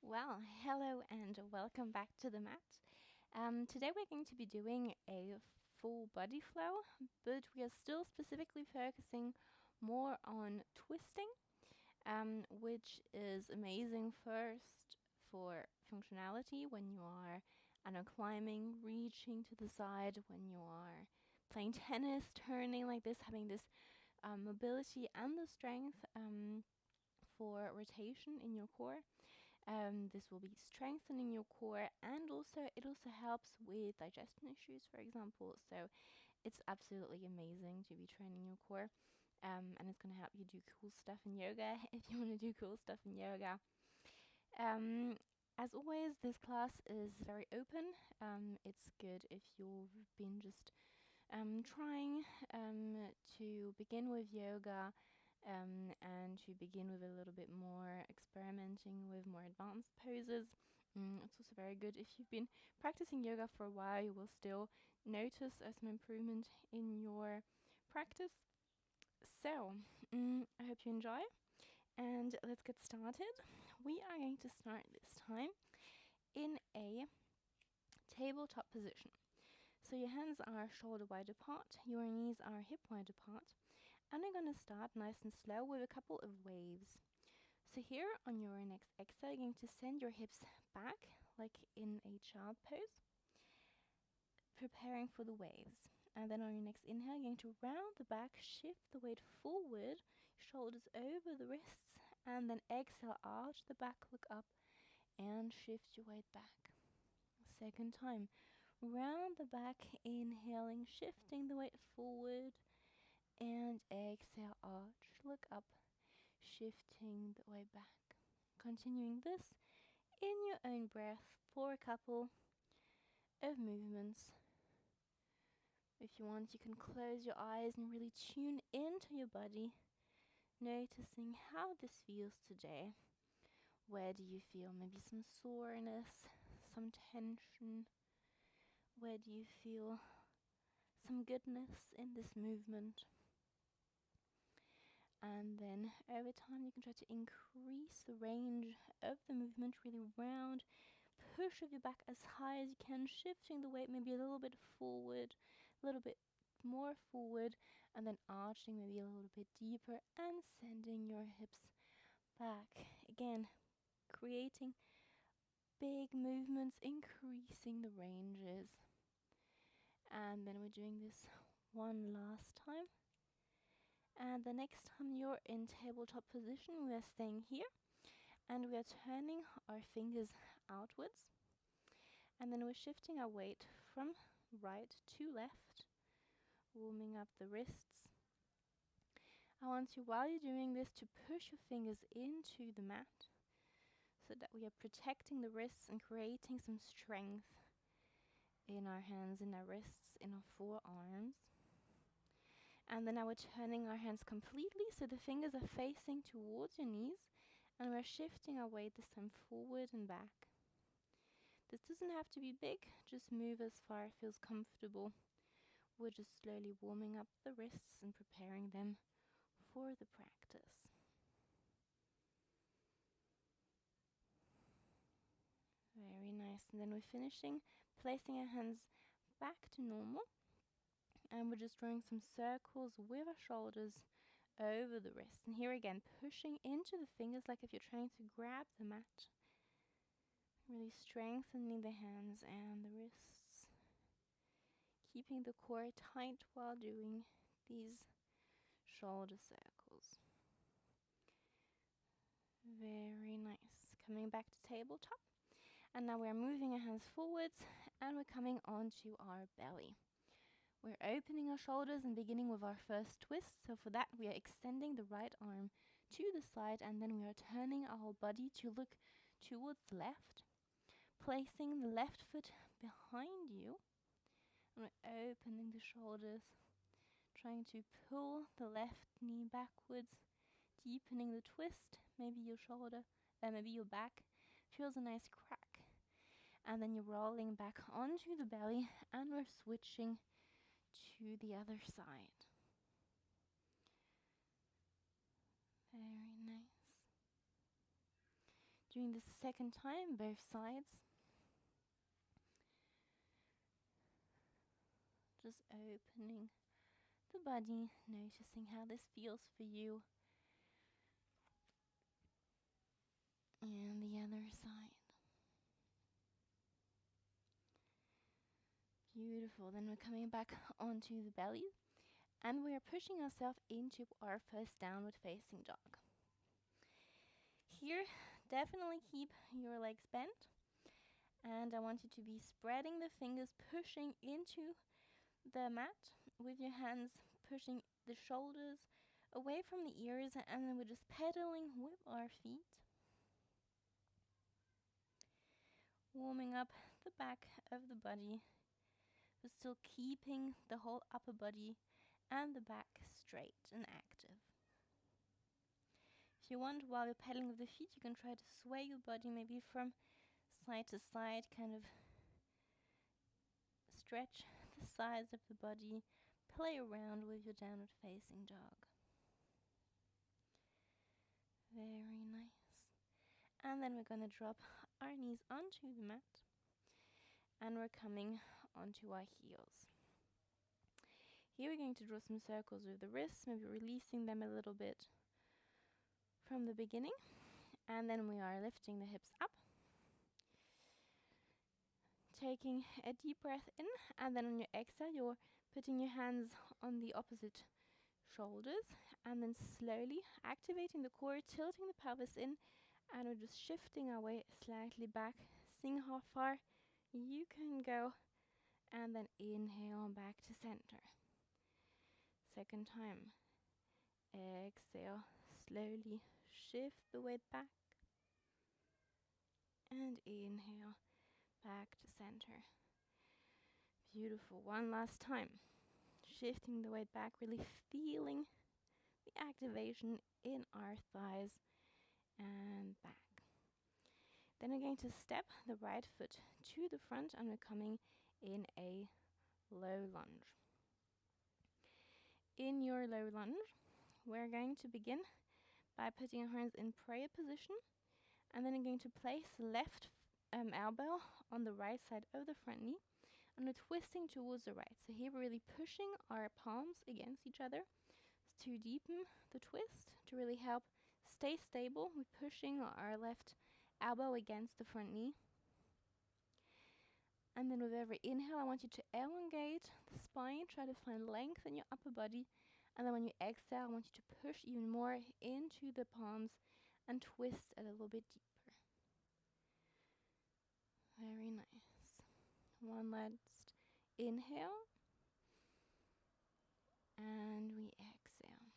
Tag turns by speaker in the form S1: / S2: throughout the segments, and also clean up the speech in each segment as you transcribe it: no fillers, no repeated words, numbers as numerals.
S1: Well, hello and welcome back to the mat. Today we're going to be doing a full body flow, but we are still specifically focusing more on twisting, which is amazing first for functionality when you are, climbing, reaching to the side, when you are playing tennis, turning like this, having this mobility and the strength for rotation in your core. This will be strengthening your core, and it also helps with digestion issues, for example. So it's absolutely amazing to be training your core, and it's going to help you do cool stuff in yoga if you want to do cool stuff in yoga. As always, this class is very open. It's good if you've been just trying to begin with yoga, and to begin with a little bit more experimenting with more advanced poses. It's also very good if you've been practicing yoga for a while. You will still notice some improvement in your practice. So, I hope you enjoy, and let's get started. We are going to start this time in a tabletop position. So your hands are shoulder wide apart, your knees are hip wide apart, and I'm going to start nice and slow with a couple of waves. So here on your next exhale, you're going to send your hips back like in a child pose, preparing for the waves. And then on your next inhale, you're going to round the back, shift the weight forward, shoulders over the wrists, and then exhale, arch the back, look up, and shift your weight back. Second time, round the back, inhaling, shifting the weight forward, and exhale, arch, look up, shifting the weight back. Continuing this in your own breath for a couple of movements. If you want, you can close your eyes and really tune into your body, noticing how this feels today. Where do you feel maybe some soreness, some tension? Where do you feel some goodness in this movement? And then over time you can try to increase the range of the movement, really round, push of your back as high as you can, shifting the weight maybe a little bit forward, a little bit more forward, and then arching maybe a little bit deeper and sending your hips back. Again, creating big movements, increasing the ranges. And then we're doing this one last time. And the next time you're in tabletop position, we are staying here and we are turning our fingers outwards, and then we're shifting our weight from right to left, warming up the wrists. I want you, while you're doing this, to push your fingers into the mat so that we are protecting the wrists and creating some strength in our hands, in our wrists, in our forearms. And then now we're turning our hands completely so the fingers are facing towards your knees, and we're shifting our weight this time forward and back. This doesn't have to be big, just move as far as it feels comfortable. We're just slowly warming up the wrists and preparing them for the practice. Very nice. And then we're finishing, placing our hands back to normal. And we're just drawing some circles with our shoulders over the wrists. And here again, pushing into the fingers like if you're trying to grab the mat. Really strengthening the hands and the wrists. Keeping the core tight while doing these shoulder circles. Very nice. Coming back to tabletop. And now we're moving our hands forwards and we're coming onto our belly. We're opening our shoulders and beginning with our first twist. So for that, we are extending the right arm to the side, and then we are turning our whole body to look towards the left, placing the left foot behind you, and we're opening the shoulders, trying to pull the left knee backwards, deepening the twist. Maybe your shoulder, maybe your back feels a nice crack. And then you're rolling back onto the belly, and we're switching to the other side. Very nice. Doing this second time, both sides. Just opening the body, noticing how this feels for you. And the other side. Beautiful. Then we're coming back onto the belly. And we are pushing ourselves into our first downward facing dog. Here, definitely keep your legs bent. And I want you to be spreading the fingers, pushing into the mat with your hands, pushing the shoulders away from the ears, and then we're just pedaling with our feet. Warming up the back of the body, but still keeping the whole upper body and the back straight and active. If you want, while you're pedaling with the feet, you can try to sway your body maybe from side to side, kind of stretch the sides of the body, play around with your downward facing dog. Very nice. And then we're going to drop our knees onto the mat, and we're coming onto our heels. Here we're going to draw some circles with the wrists, maybe releasing them a little bit from the beginning, and then we are lifting the hips up, taking a deep breath in, and then on your exhale you're putting your hands on the opposite shoulders, and then slowly activating the core, tilting the pelvis in, and we're just shifting our way slightly back, seeing how far you can go, and then inhale back to center. Second time. Exhale, slowly shift the weight back, and inhale back to center. Beautiful. One last time. Shifting the weight back, really feeling the activation in our thighs and back. Then we're going to step the right foot to the front, and we're coming in a low lunge. In your low lunge, we're going to begin by putting our hands in prayer position, and then we're going to place the left elbow on the right side of the front knee, and we're twisting towards the right. So here we're really pushing our palms against each other to deepen the twist, to really help stay stable. We're pushing our left elbow against the front knee. And then with every inhale, I want you to elongate the spine, try to find length in your upper body. And then when you exhale, I want you to push even more into the palms and twist a little bit deeper. Very nice. One last inhale. And we exhale.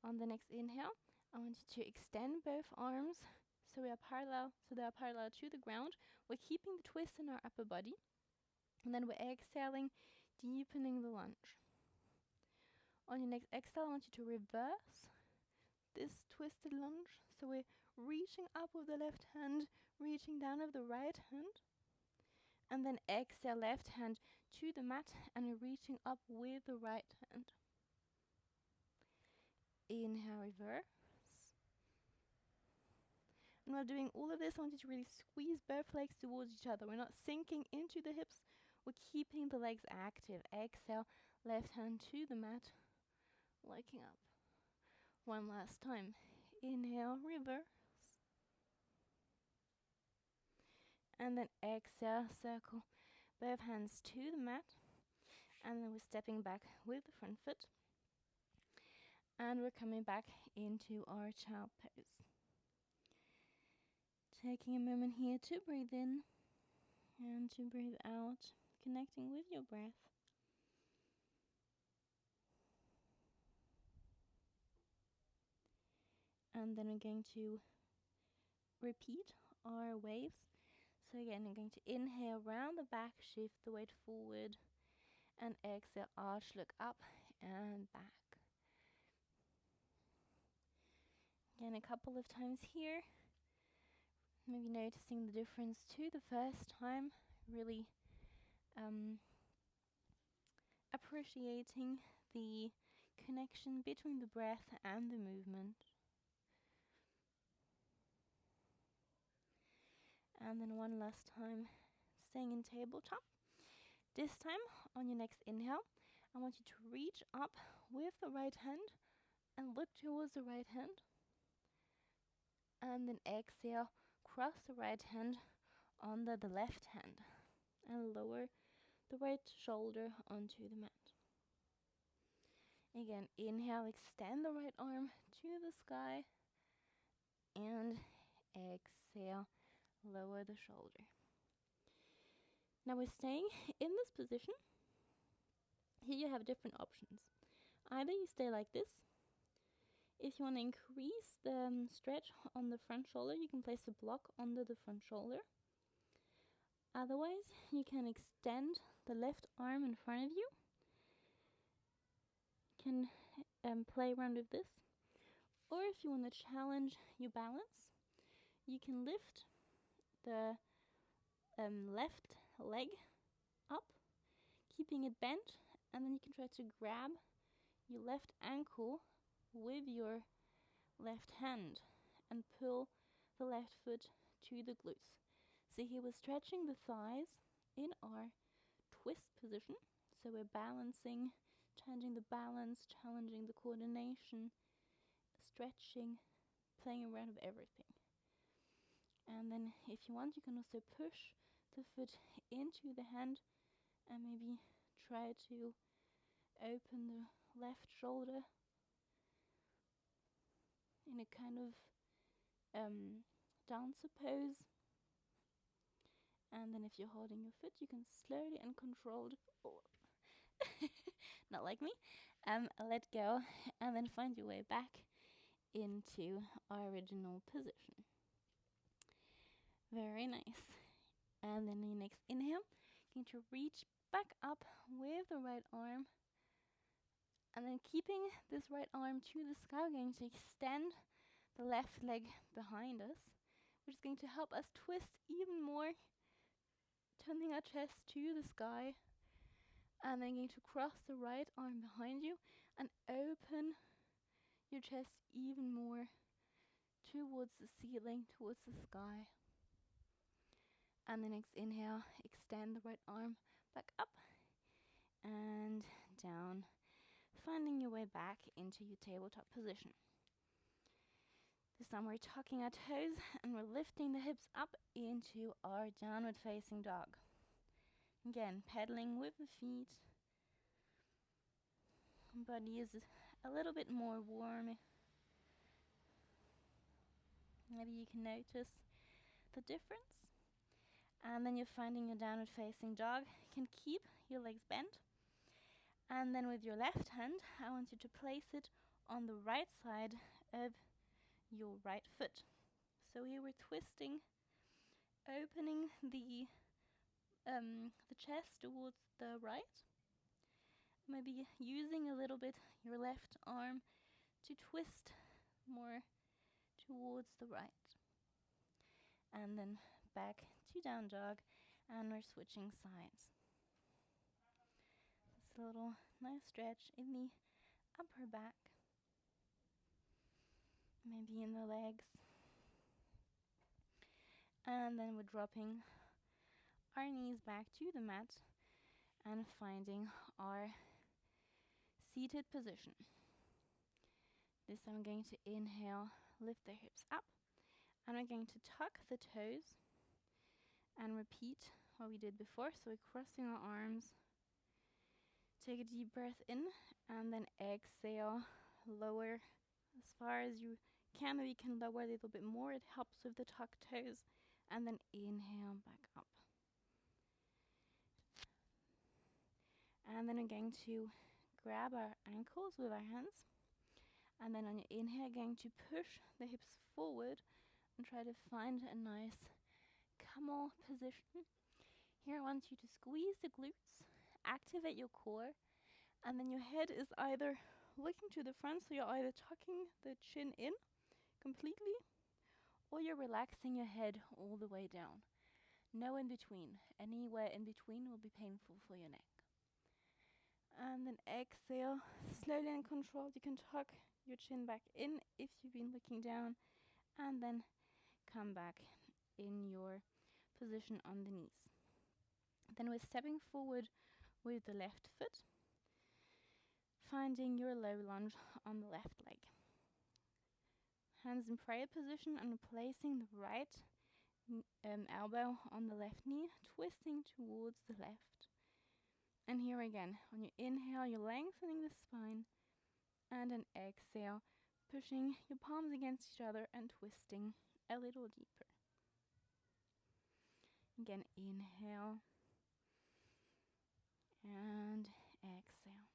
S1: On the next inhale, I want you to extend both arms so they are parallel to the ground. We're keeping the twist in our upper body. And then we're exhaling, deepening the lunge. On your next exhale, I want you to reverse this twisted lunge. So we're reaching up with the left hand, reaching down with the right hand. And then exhale, left hand to the mat, and we're reaching up with the right hand. Inhale, reverse. And while doing all of this, I want you to really squeeze both legs towards each other. We're not sinking into the hips. We're keeping the legs active. Exhale, left hand to the mat, looking up. One last time. Inhale, reverse. And then exhale, circle both hands to the mat. And then we're stepping back with the front foot. And we're coming back into our child pose. Taking a moment here to breathe in and to breathe out, connecting with your breath. And then we're going to repeat our waves. So again, I'm going to inhale, round the back, shift the weight forward, and exhale, arch, look up and back. Again, a couple of times here. Maybe noticing the difference to the first time, really appreciating the connection between the breath and the movement. And then one last time, staying in tabletop. This time, on your next inhale, I want you to reach up with the right hand and look towards the right hand. And then exhale, cross the right hand under the left hand and lower the right shoulder onto the mat. Again, inhale, extend the right arm to the sky, and exhale, lower the shoulder. Now we're staying in this position. Here you have different options. Either you stay like this. If you want to increase the stretch on the front shoulder, you can place a block under the front shoulder. Otherwise, you can extend the left arm in front of you. You can play around with this. Or if you want to challenge your balance, you can lift the left leg up, keeping it bent, and then you can try to grab your left ankle with your left hand and pull the left foot to the glutes. So here we're stretching the thighs in our twist position. So we're balancing, changing the balance, challenging the coordination, stretching, playing around with everything. And then if you want, you can also push the foot into the hand and maybe try to open the left shoulder in a kind of dancer pose. And then if you're holding your foot, you can slowly and controlled, not like me, let go, and then find your way back into our original position. Very nice. And then your next inhale, going to reach back up with the right arm. And then keeping this right arm to the sky, we're going to extend the left leg behind us, which is going to help us twist even more, turning our chest to the sky. And then going to cross the right arm behind you and open your chest even more towards the ceiling, towards the sky. And the next inhale, extend the right arm back up and down, finding your way back into your tabletop position. This time we're tucking our toes and we're lifting the hips up into our downward facing dog. Again, pedaling with the feet. Body is a little bit more warm. Maybe you can notice the difference. And then you're finding your downward facing dog. You can keep your legs bent. And then with your left hand, I want you to place it on the right side of your right foot. So here we're twisting, opening the chest towards the right. Maybe using a little bit your left arm to twist more towards the right. And then back to down dog, and we're switching sides. This little nice stretch in the upper back, maybe in the legs. And then we're dropping our knees back to the mat and finding our seated position. This I'm going to inhale, lift the hips up, and we're going to tuck the toes and repeat what we did before. So we're crossing our arms. Take a deep breath in and then exhale, lower as far as you can. Maybe you can lower a little bit more. It helps with the tucked toes. And then inhale back up. And then we're going to grab our ankles with our hands. And then on your inhale, going to push the hips forward and try to find a nice camel position. Here I want you to squeeze the glutes, activate your core, and then your head is either looking to the front, so you're either tucking the chin in completely, or you're relaxing your head all the way down. No in between. Anywhere in between will be painful for your neck. And then exhale, slowly and controlled. You can tuck your chin back in if you've been looking down, and then come back in your position on the knees. Then we're stepping forward with the left foot, finding your low lunge on the left leg. Hands in prayer position and placing the right elbow on the left knee, twisting towards the left. And here again, on your inhale, you're lengthening the spine, and an exhale, pushing your palms against each other and twisting a little deeper. Again, inhale and exhale.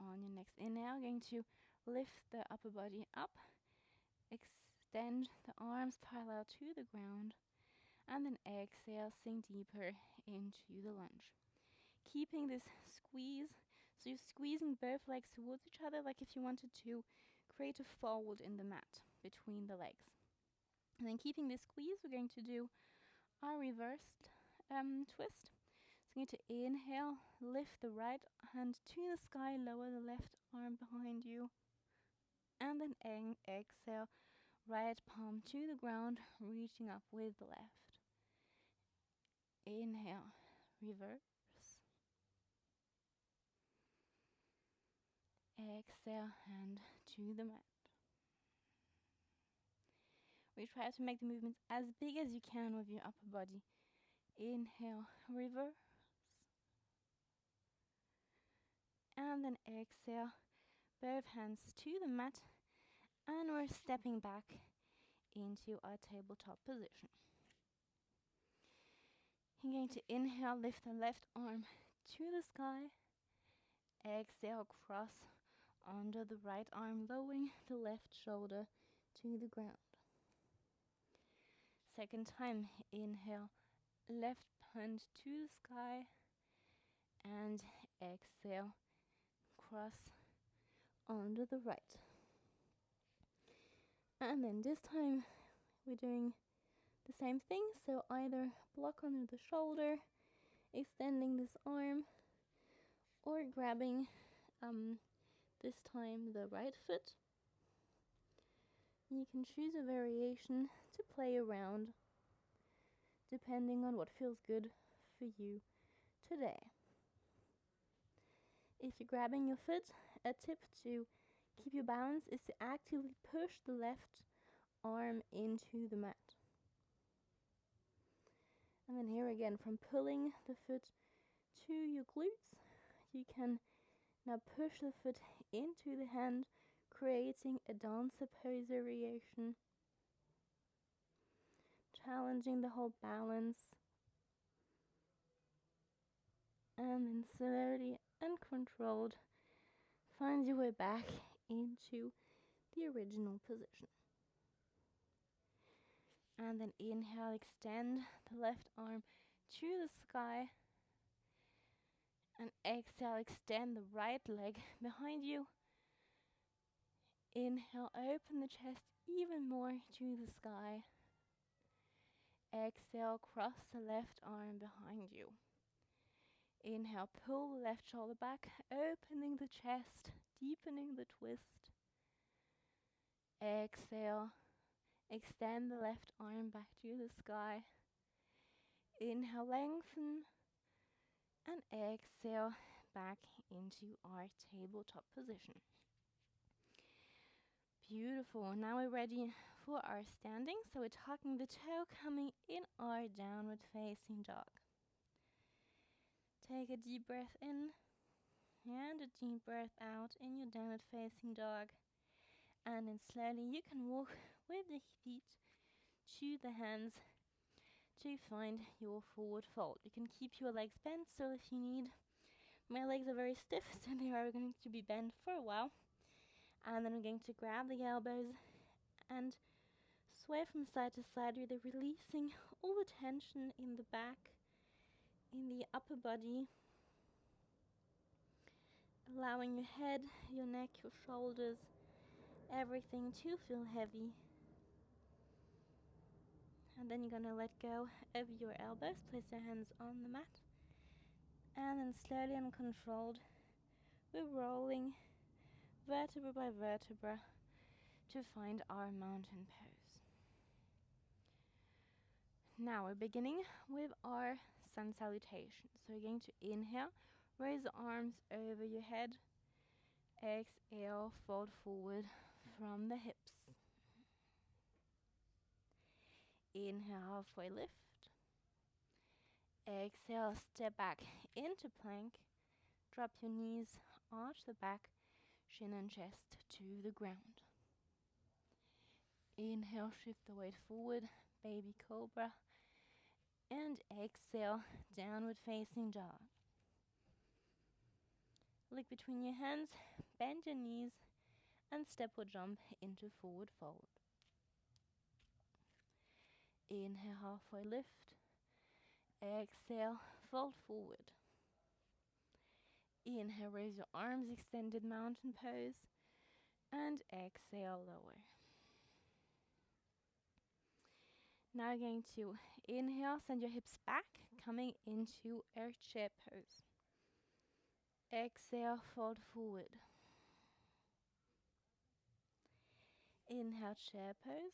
S1: On your next inhale, going to lift the upper body up, extend the arms parallel to the ground, and then exhale, sink deeper into the lunge. Keeping this squeeze, so you're squeezing both legs towards each other, like if you wanted to create a fold in the mat between the legs. And then keeping this squeeze, we're going to do our reversed twist. So I'm going to inhale, lift the right hand to the sky, lower the left arm behind you, and then exhale, right palm to the ground, reaching up with the left. Inhale, reverse. Exhale, hand to the mat. We try to make the movements as big as you can with your upper body. Inhale, reverse. And then exhale, both hands to the mat, and we're stepping back into our tabletop position. You're going to inhale, lift the left arm to the sky. Exhale, cross under the right arm, lowering the left shoulder to the ground. Second time, inhale, left hand to the sky, and exhale, cross under the right. And then this time we're doing the same thing, so either block under the shoulder, extending this arm, or grabbing this time the right foot. You can choose a variation to play around depending on what feels good for you today. If you're grabbing your foot, a tip to keep your balance is to actively push the left arm into the mat. And then here again, from pulling the foot to your glutes, you can now push the foot into the hand, creating a dancer pose variation, challenging the whole balance, and then slowly and controlled find your way back into the original position. And then inhale, extend the left arm to the sky, and exhale, extend the right leg behind you. Inhale, open the chest even more to the sky. Exhale, cross the left arm behind you. Inhale, pull the left shoulder back, opening the chest, deepening the twist. Exhale, extend the left arm back to the sky. Inhale, lengthen, and exhale, back into our tabletop position. Beautiful. Now we're ready for our standing. So we're tucking the toe, coming in our downward facing dog. Take a deep breath in and a deep breath out in your downward facing dog. And then slowly you can walk with the feet to the hands to find your forward fold. You can keep your legs bent, so if you need. My legs are very stiff, so they are going to be bent for a while. And then I'm going to grab the elbows and sway from side to side, really releasing all the tension in the back, in the upper body, allowing your head, your neck, your shoulders, everything to feel heavy. And then you're going to let go of your elbows, place your hands on the mat, and then slowly and controlled, we're rolling vertebra by vertebra to find our mountain pose. Now we're beginning with our sun salutation. So you're going to inhale, raise the arms over your head. Exhale, fold forward from the hips. Inhale, halfway lift. Exhale, step back into plank. Drop your knees, arch the back, shin and chest to the ground. Inhale, shift the weight forward, baby cobra. And exhale, downward facing dog. Look between your hands, bend your knees, and step or jump into forward fold. Inhale, halfway lift. Exhale, fold forward. Inhale, raise your arms, extended mountain pose. And exhale, lower. Now you're going to inhale, send your hips back, coming into our chair pose. Exhale, fold forward. Inhale, chair pose.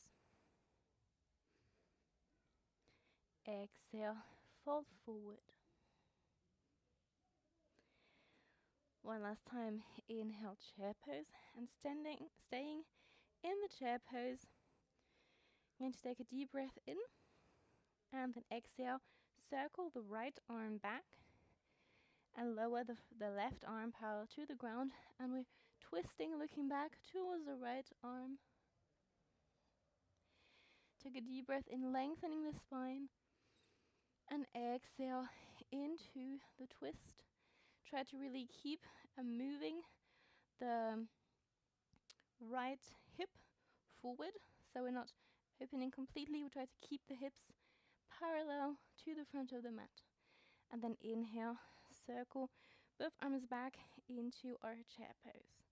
S1: Exhale, fold forward. One last time, inhale, chair pose, and staying in the chair pose. I'm going to take a deep breath in, and then exhale, circle the right arm back, and lower the left arm parallel to the ground, and we're twisting, looking back towards the right arm. Take a deep breath in, lengthening the spine, and exhale into the twist. Try to really keep moving the right hip forward, so we're not opening completely. We try to keep the hips parallel to the front of the mat. And then inhale, circle both arms back into our chair pose.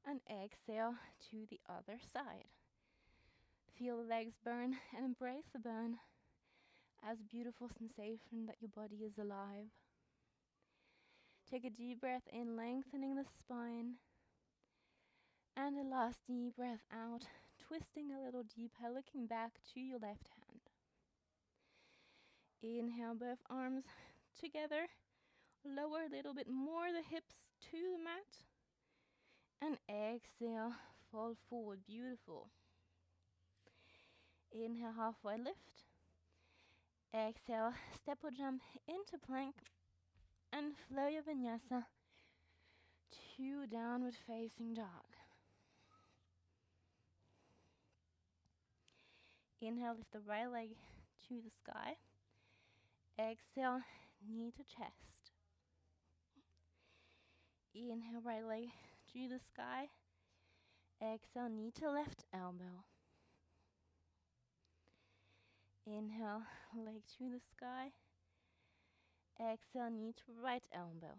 S1: And exhale to the other side. Feel the legs burn and embrace the burn as a beautiful sensation that your body is alive. Take a deep breath in, lengthening the spine. And a last deep breath out, twisting a little deeper, looking back to your left hand. Inhale, both arms together. Lower a little bit more the hips to the mat. And exhale, fold forward. Beautiful. Inhale, halfway lift. Exhale, step or jump into plank. And flow your vinyasa to downward facing dog. Inhale, lift the right leg to the sky. Exhale, knee to chest. Inhale, right leg to the sky. Exhale, knee to left elbow. Inhale, leg to the sky. Exhale, knee to right elbow.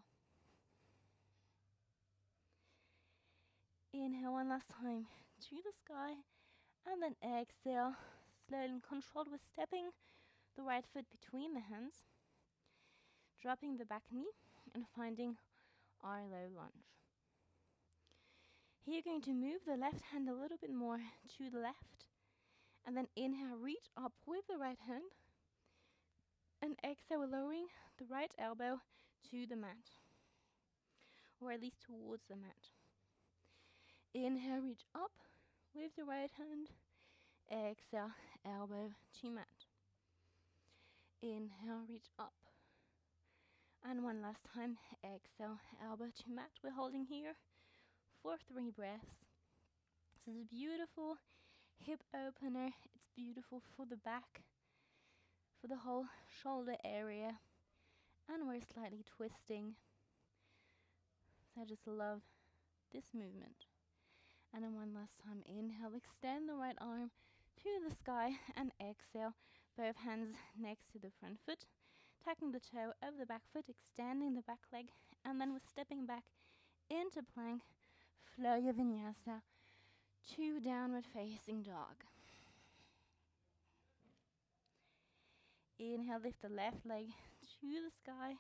S1: Inhale one last time to the sky. And then exhale, slowly and controlled, with stepping the right foot between the hands. Dropping the back knee and finding our low lunge. Here you're going to move the left hand a little bit more to the left. And then inhale, reach up with the right hand. And exhale, lowering the right elbow to the mat. Or at least towards the mat. Inhale, reach up with the right hand. Exhale, elbow to mat. Inhale, reach up. And one last time, exhale, elbow to mat. We're holding here for 3 breaths. This is a beautiful hip opener. It's beautiful for the back, for the whole shoulder area. And we're slightly twisting. So I just love this movement. And then one last time, inhale, extend the right arm to the sky, and exhale, both hands next to the front foot, tacking the toe of the back foot, extending the back leg, and then we're stepping back into plank, flow your vinyasa to downward facing dog. Inhale, lift the left leg to the sky.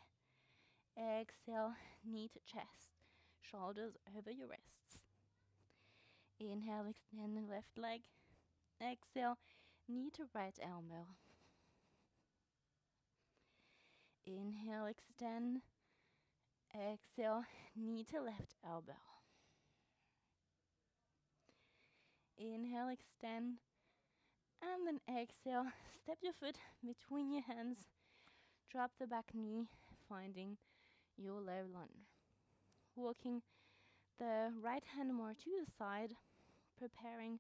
S1: Exhale, knee to chest, shoulders over your wrists. Inhale, extend the left leg. Exhale, knee to right elbow. Inhale, extend. Exhale, knee to left elbow. Inhale, extend. And then exhale, step your foot between your hands. Drop the back knee, finding your low lunge. Walking the right hand more to the side, preparing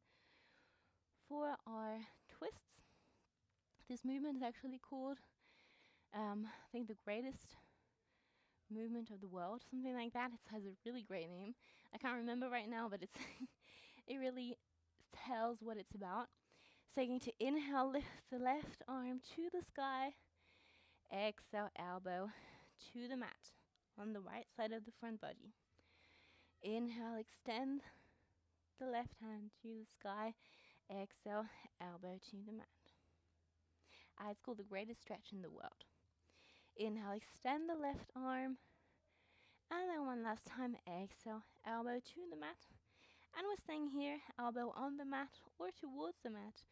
S1: for our twists. This movement is actually called, I think, the greatest movement of the world, something like that. It has a really great name. I can't remember right now, but it's it really tells what it's about. So you're going to inhale, lift the left arm to the sky. Exhale, elbow to the mat on the right side of the front body. Inhale, extend the left hand to the sky. Exhale, elbow to the mat. It's called the greatest stretch in the world. Inhale, extend the left arm. And then one last time, exhale, elbow to the mat. And we're staying here, elbow on the mat or towards the mat.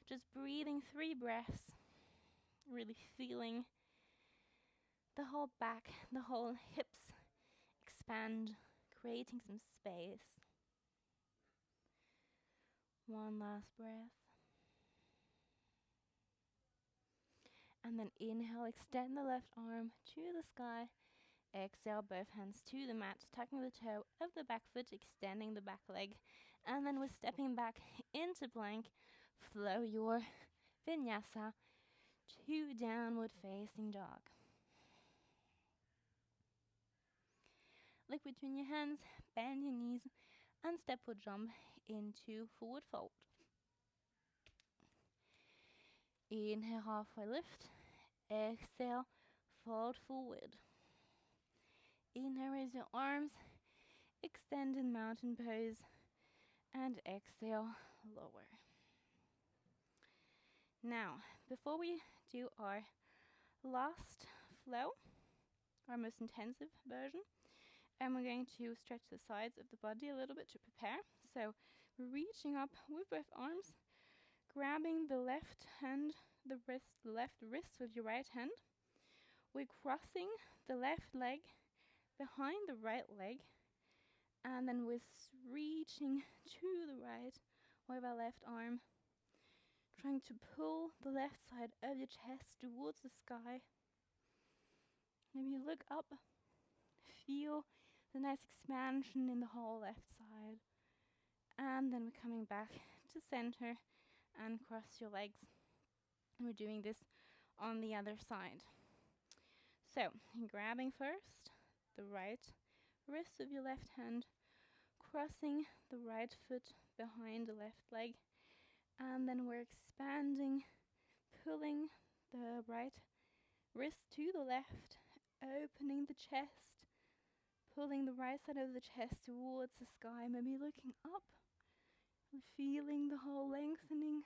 S1: Just breathing 3 breaths. Really feeling the whole back, the whole hips expand, creating some space. One last breath. And then inhale, extend the left arm to the sky. Exhale, both hands to the mat, tucking the toe of the back foot, extending the back leg. And then we're stepping back into plank. Flow your Vinyasa to downward facing dog. Look between your hands, bend your knees, and step or jump into forward fold. Inhale, halfway lift. Exhale, fold forward. Inhale, raise your arms, extend in mountain pose, and exhale, lower. Now, before we do our last flow, our most intensive version, we're going to stretch the sides of the body a little bit to prepare. So, reaching up with both arms, grabbing the left hand, the left wrist with your right hand. We're crossing the left leg behind the right leg, and then we're reaching to the right with our left arm, trying to pull the left side of your chest towards the sky. Maybe you look up, feel the nice expansion in the whole left side, and then we're coming back to center and cross your legs. We're doing this on the other side. So, grabbing first the right wrist of your left hand, crossing the right foot behind the left leg, and then we're expanding, pulling the right wrist to the left, opening the chest, pulling the right side of the chest towards the sky, maybe looking up, feeling the whole lengthening,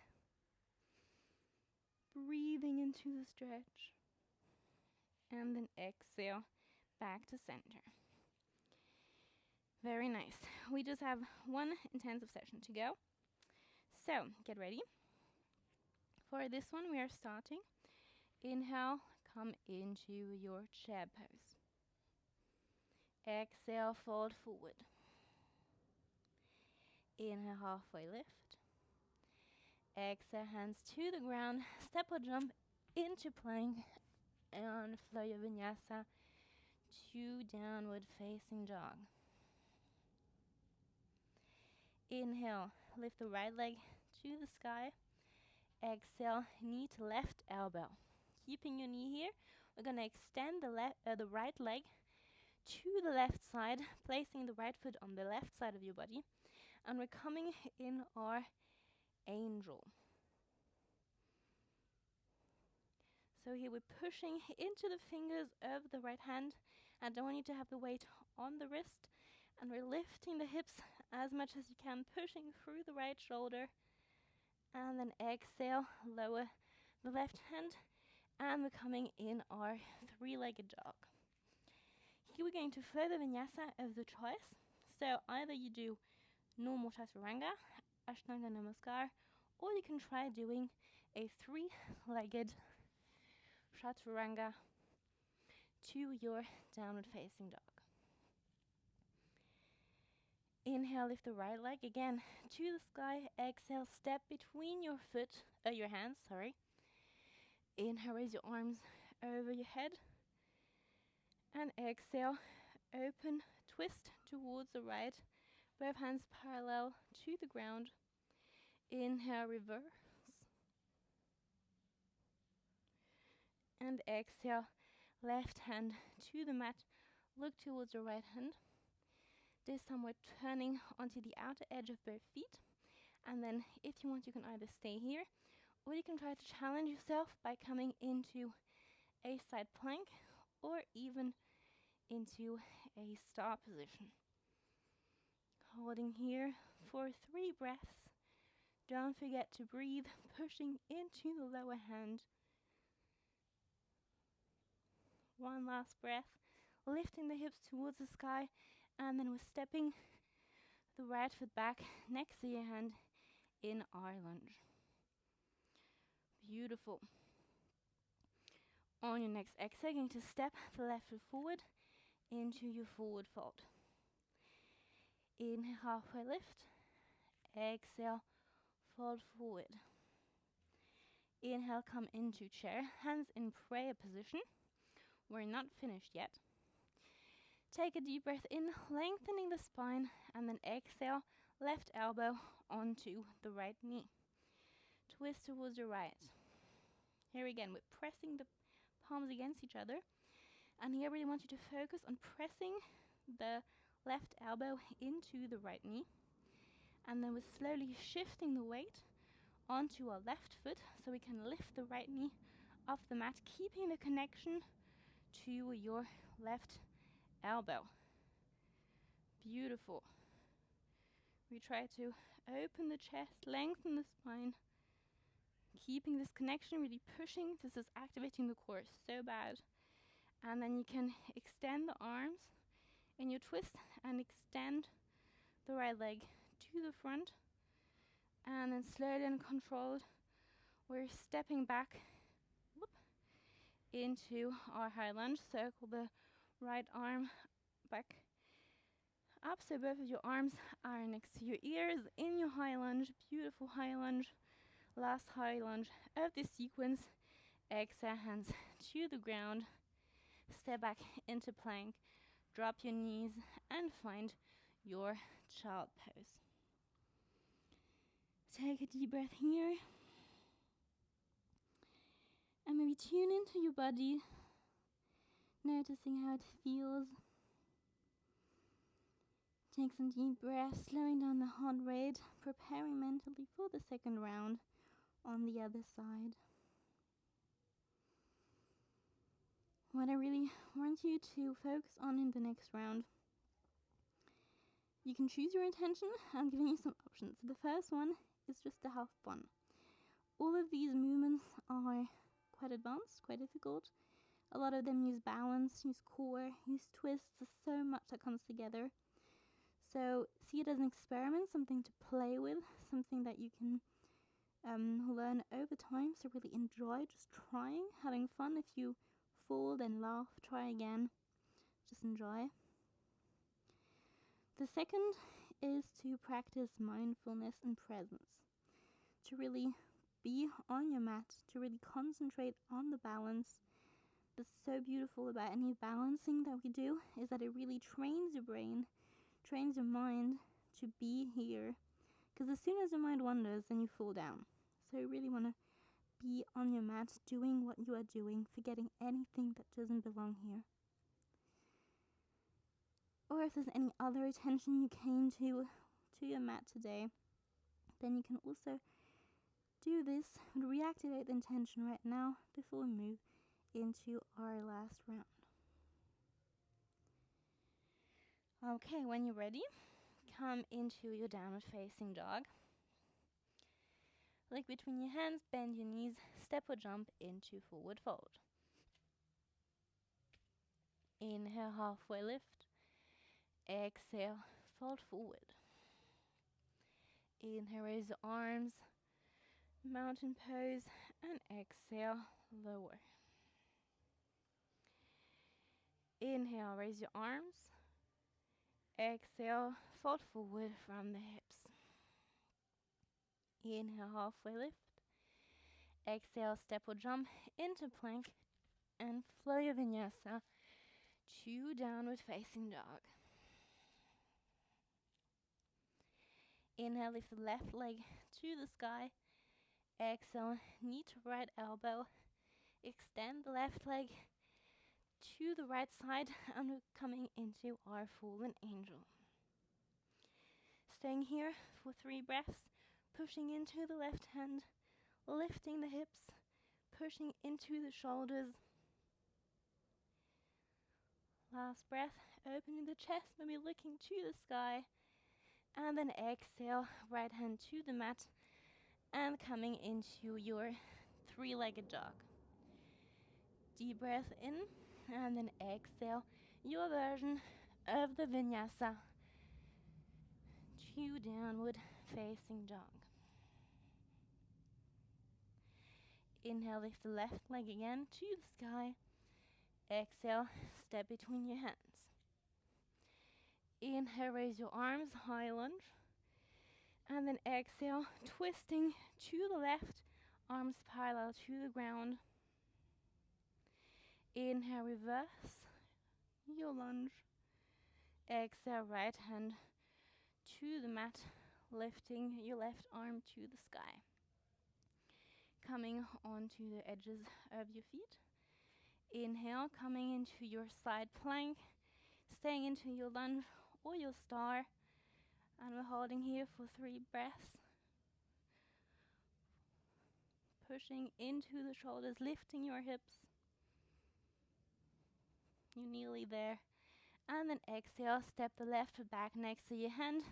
S1: breathing into the stretch, and then exhale back to center. Very nice. We just have one intensive session to go. So, get ready. For this one, we are starting. Inhale, come into your chair pose. Exhale, fold forward. Inhale, halfway lift. Exhale, hands to the ground. Step or jump into plank and flow your Vinyasa to downward facing dog. Inhale, lift the right leg to the sky. Exhale, knee to left elbow. Keeping your knee here, we're going to extend the right leg to the left side, placing the right foot on the left side of your body. And we're coming in our angel. So here we're pushing into the fingers of the right hand. I don't want you to have the weight on the wrist. And we're lifting the hips as much as you can, pushing through the right shoulder. And then exhale, lower the left hand. And we're coming in our 3-legged dog. Here we're going to flow the Vinyasa of the choice. So either you do normal chaturanga, Ashtanga Namaskar, or you can try doing a 3-legged chaturanga to your downward facing dog. Inhale, lift the right leg again to the sky. Exhale, step between your hands, sorry. Inhale, raise your arms over your head. And exhale, open, twist towards the right. Both hands parallel to the ground. Inhale, reverse. And exhale, left hand to the mat. Look towards your right hand. This time we're turning onto the outer edge of both feet. And then if you want, you can either stay here, or you can try to challenge yourself by coming into a side plank, or even into a star position. Holding here for 3 breaths. Don't forget to breathe, pushing into the lower hand. One last breath, lifting the hips towards the sky, and then we're stepping the right foot back next to your hand in our lunge. Beautiful. On your next exhale, you're going to step the left foot forward into your forward fold. Inhale, halfway lift. Exhale, fold forward. Inhale, come into chair, hands in prayer position. We're not finished yet. Take a deep breath in, lengthening the spine, and then exhale, left elbow onto the right knee. Twist towards your right. Here again, we're pressing the palms against each other. And here I really want you to focus on pressing the left elbow into the right knee. And then we're slowly shifting the weight onto our left foot so we can lift the right knee off the mat, keeping the connection to your left elbow. Beautiful. We try to open the chest, lengthen the spine, keeping this connection, really pushing. This is activating the core so bad. And then you can extend the arms in your twist and extend the right leg to the front. And then slowly and controlled, we're stepping back into our high lunge. Circle the right arm back up so both of your arms are next to your ears in your high lunge. Beautiful high lunge. Last high lunge of this sequence. Exhale, hands to the ground. Step back into plank. Drop your knees and find your child pose. Take a deep breath here. And maybe tune into your body, noticing how it feels. Take some deep breaths, slowing down the heart rate, preparing mentally for the second round on the other side. What I really want you to focus on in the next round, you can choose your intention. I'm giving you some options. So the first one is just to have fun. All of these movements are quite advanced, quite difficult. A lot of them use balance, use core, use twists. There's so much that comes together. So see it as an experiment, something to play with, something that you can learn over time. So really enjoy just trying, having fun. If you fall, then laugh, try again. Just enjoy. The second is to practice mindfulness and presence. To really be on your mat, to really concentrate on the balance. What's so beautiful about any balancing that we do is that it really trains your brain, trains your mind to be here. Because as soon as your mind wanders, then you fall down. So you really want to be on your mat, doing what you are doing, forgetting anything that doesn't belong here. Or if there's any other attention you came to your mat today, then you can also do this and reactivate the intention right now before we move into our last round. Okay, when you're ready, come into your downward facing dog. Leg between your hands, bend your knees, step or jump into forward fold. Inhale, halfway lift. Exhale, fold forward. Inhale, raise the arms, mountain pose, and exhale, lower. Inhale, raise your arms. Exhale, fold forward from the hips. Inhale, halfway lift. Exhale, step or jump into plank and flow your vinyasa to downward facing dog. Inhale, lift the left leg to the sky. Exhale, knee to right elbow. Extend the left leg to the right side, and we're coming into our fallen angel. Staying here for 3 breaths, pushing into the left hand, lifting the hips, pushing into the shoulders. Last breath, opening the chest, maybe looking to the sky. And then exhale, right hand to the mat, and coming into your 3-legged dog. Deep breath in, and then exhale, your version of the vinyasa to downward facing dog. Inhale, lift the left leg again to the sky. Exhale, step between your hands. Inhale, raise your arms, high lunge. And then exhale, twisting to the left, arms parallel to the ground. Inhale, reverse your lunge. Exhale, right hand to the mat, lifting your left arm to the sky. Coming onto the edges of your feet. Inhale, coming into your side plank, staying into your lunge or your star. And we're holding here for 3 breaths. Pushing into the shoulders, lifting your hips. You're nearly there. And then exhale, step the left foot back next to your hand,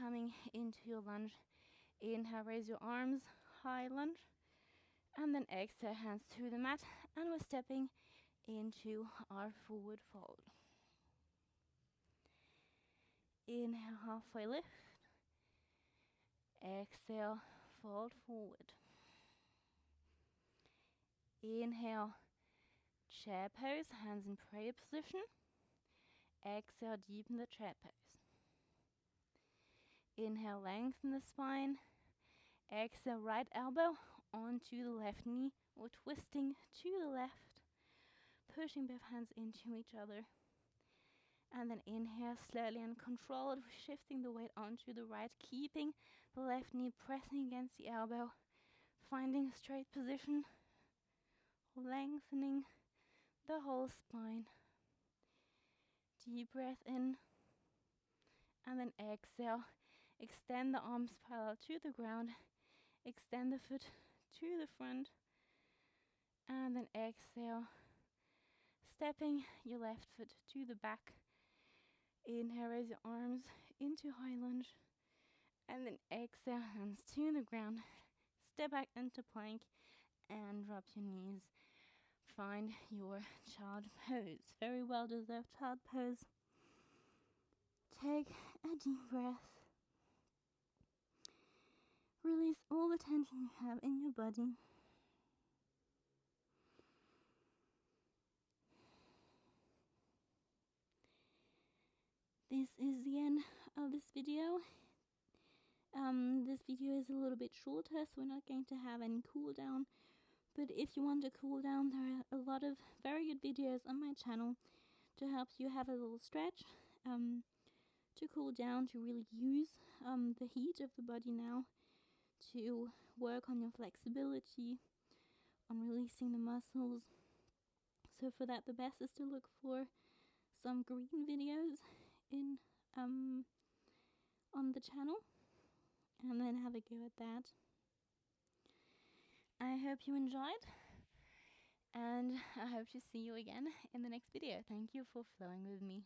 S1: coming into your lunge. Inhale, raise your arms, high lunge. And then exhale, hands to the mat. And we're stepping into our forward fold. Inhale, halfway lift. Exhale, fold forward. Inhale, chair pose, hands in prayer position. Exhale, deepen the chair pose. Inhale, lengthen the spine. Exhale, right elbow onto the left knee or twisting to the left. Pushing both hands into each other. And then inhale, slowly and controlled, shifting the weight onto the right, keeping the left knee pressing against the elbow, finding a straight position, lengthening the whole spine. Deep breath in, and then exhale. Extend the arms parallel to the ground, extend the foot to the front, and then exhale, stepping your left foot to the back. Inhale, raise your arms into high lunge, and then exhale, hands to the ground. Step back into plank and drop your knees. Find your child pose. Very well deserved child pose. Take a deep breath. Release all the tension you have in your body. This is the end of this video. This video is a little bit shorter, so we're not going to have any cool down. But if you want to cool down, there are a lot of very good videos on my channel to help you have a little stretch, to cool down, to really use the heat of the body now, to work on your flexibility, on releasing the muscles. So for that, the best is to look for some green videos in on the channel, and then have a go at that. I hope you enjoyed, and I hope to see you again in the next video. Thank you for flowing with me.